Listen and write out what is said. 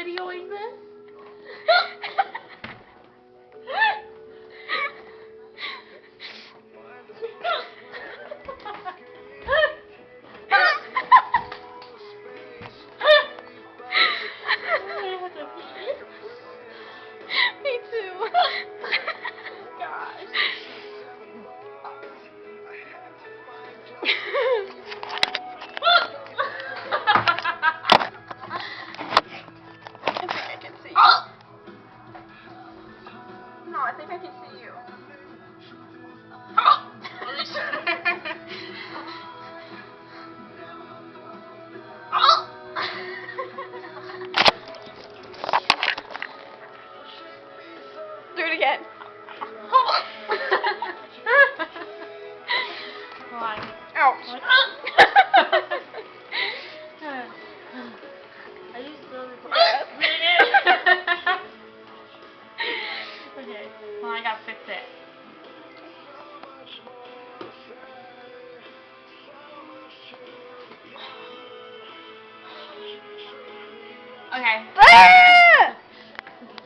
videoing this? Me too. Gosh. I think I can see you. No, I think I can see you. Do it again. Come on. Ouch. Are you still recording? Yes. Okay. Well, I gotta fix it. Okay.